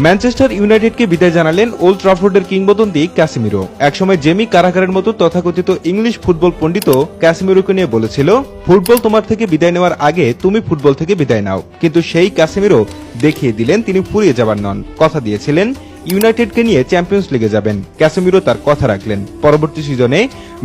Manchester ইউনাইটেডকে বিদায় জানালেন old ট্রাফোর্ডের কিংবদন্তি ক্যাসিমিরো। একসময় জেমি কারাগারের মতো তথাকথিত ইংলিশ ফুটবল পণ্ডিত ক্যাসিমিরোকে নিয়ে বলেছিল, ফুটবল তোমার থেকে বিদায় নেওয়ার আগে তুমি ফুটবল থেকে বিদায় নাও। কিন্তু সেই ক্যাসিমিরো দেখিয়ে দিলেন তিনি ফুরিয়ে যাবার নন। কথা দিয়েছিলেন ইউনাইটেডকে নিয়ে চ্যাম্পিয়ন্স লিগে যাবেন। ক্যাসিমিরো তার কথা রাখলেন। পরবর্তী সিজনে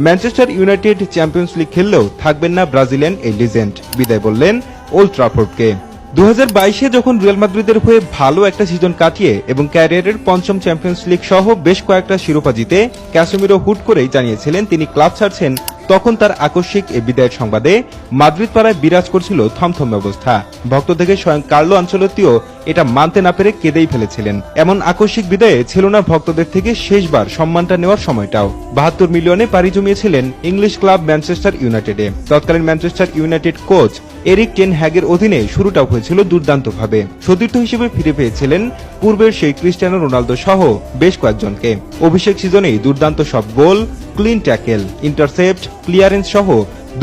ম্যানচেস্টার ইউনাইটেড চ্যাম্পিয়ন্স লিগ খেললেও থাকবেন না ব্রাজিলিয়ান এই লিজেন্ড। বিদায় বললেন ওল্ড ট্রাফোর্ডকে। 2022-এ যখন রিয়াল মাদ্রিদের হয়ে ভালো একটা সিজন কাটিয়ে এবং ক্যারিয়ারের পঞ্চম চ্যাম্পিয়ন্স লিগ সহ বেশ কয়েকটা শিরোপা জিতে ক্যাসিমিরো হুট করেই জানিয়েছিলেন তিনি ক্লাব ছাড়ছেন, তখন তার আকস্মিক এই বিদায়ের সংবাদে মাদ্রিদ পাড়ায় বিরাজ করছিল থমথমে অবস্থা। ভক্ত থেকে স্বয়ং কার্লো আনচেলত্তিও এটা মানতে না পেরে কেঁদেই ফেলেছিলেন। এমন আকস্মিক বিদায়ে ছিল না ভক্তদের থেকে শেষবার সম্মানটা নেওয়ার সময়টাও। 72 মিলিয়নে পাড়ি জমিয়েছিলেন ইংলিশ ক্লাব ম্যানচেস্টার ইউনাইটেডে। তৎকালীন Manchester United coach Erik ten হ্যাগের অধীনে শুরুটাও হয়েছিল দুর্দান্তভাবে। সতীর্থ হিসেবে ফিরে পেয়েছিলেন পূর্বের সেই ক্রিস্টিয়ানো রোনালদো সহ বেশ কয়েকজনকে। অভিষেক সিজনেই দুর্দান্ত সব গোল, ক্লিন ট্যাকেল, ইন্টারসেপ্ট, ক্লিয়ারেন্স সহ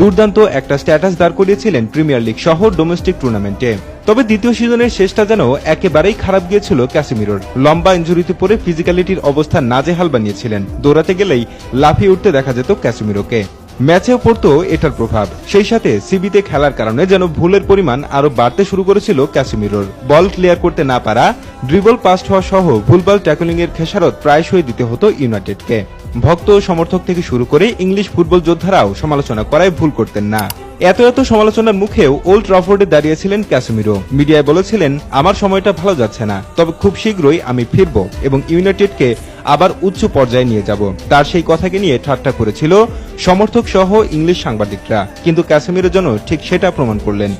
দুর্দান্ত একটা স্ট্যাটাস দাঁড় করিয়েছিলেন প্রিমিয়ার লিগ সহ ডোমেস্টিক টুর্নামেন্টে। তবে দ্বিতীয় সিজনের শেষটা যেন একেবারেই খারাপ গিয়েছিল ক্যাসিমিরোর। লম্বা ইনজুরিতে পড়ে ফিজিক্যালিটির অবস্থা নাজেহাল বানিয়েছিলেন। দৌড়াতে গেলেই লাফিয়ে উঠতে দেখা যেত ক্যাসিমিরোকে। ম্যাচেও পড়তো এটার প্রভাব। সেই সাথে সিবিতে খেলার কারণে যেন ভুলের পরিমাণ আরো বাড়তে শুরু করেছিল ক্যাসিমিরোর। বল ক্লিয়ার করতে না পারা, ড্রিবল পাস্ট হওয়া সহ ভুলভাল ট্যাকলিং এর খেসারত প্রায়শই দিতে হতো ইউনাইটেডকে। ভক্ত সমর্থক থেকে শুরু করে ইংলিশ ফুটবল যোদ্ধারাও সমালোচনা করায় ভুল করতেন না। এত সমালোচনার মুখেও ওল্ড ট্রাফোর্ডে দাঁড়িয়েছিলেন ক্যাসিমিরো। মিডিয়ায় বলেছিলেন, আমার সময়টা ভালো যাচ্ছে না, তবে খুব শীঘ্রই আমি ফিরব এবং ইউনাইটেডকে আবার উচ্চ পর্যায়ে নিয়ে যাব। তার সেই কথাকে নিয়ে ঠাট্টা করেছিল সমর্থক সহ ইংলিশ সাংবাদিকরা। কিন্তু ক্যাসিমিরো যেন ঠিক সেটা প্রমাণ করলেন।